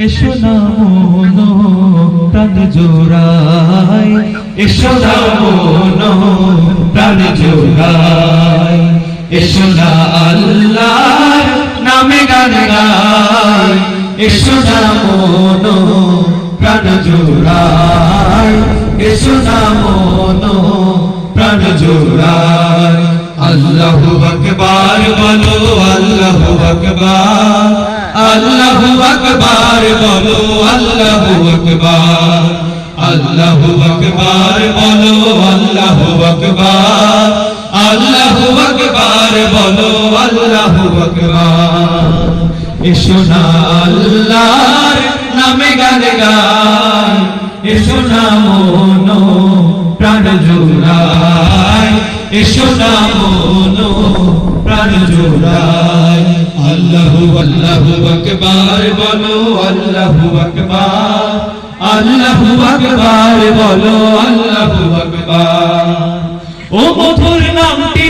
এসো না মন প্রাণ জোড়াই, এসো না মন প্রাণ জোড়াই, এসো না আল্লাহর নামে গান গাই, এসো না মন প্রাণ জোড়াই, এসো না মন প্রাণ জোড়াই। আল্লাহু আকবার বলো, আল্লাহু আকবার, আল্লাহু আকবার বলো, আল্লাহু আকবার, আল্লাহু আকবার বলো, আল্লাহু আকবার, আল্লাহু আকবার বলো, আল্লাহু আকবার। এসো না আল্লাহর নামে গান গাই, এসো না মন প্রাণ জোড়াই, এসো না মন প্রাণ জোড়াই। আল্লাহু আল্লাহু আকবার বলো, আল্লাহু আকবার, আল্লাহু আকবার বলো, আল্লাহু আকবার। ও মধুর নামটি